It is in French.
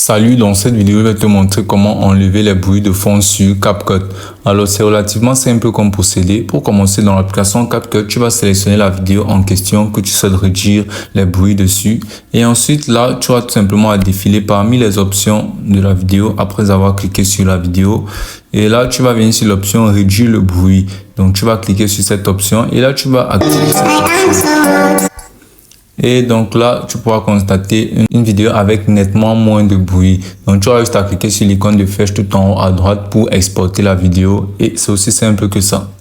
Salut, dans cette vidéo, je vais te montrer comment enlever les bruits de fond sur CapCut. Alors, c'est relativement simple comme procédé. Pour commencer, dans l'application CapCut, tu vas sélectionner la vidéo en question que tu souhaites réduire les bruits dessus. Et ensuite, là, tu vas tout simplement à défiler parmi les options de la vidéo après avoir cliqué sur la vidéo. Et là, tu vas venir sur l'option réduire le bruit. Donc, tu vas cliquer sur cette option et là, tu vas activer cette option. Et donc là, tu pourras constater une vidéo avec nettement moins de bruit. Donc tu auras juste à cliquer sur l'icône de flèche tout en haut à droite pour exporter la vidéo. Et c'est aussi simple que ça.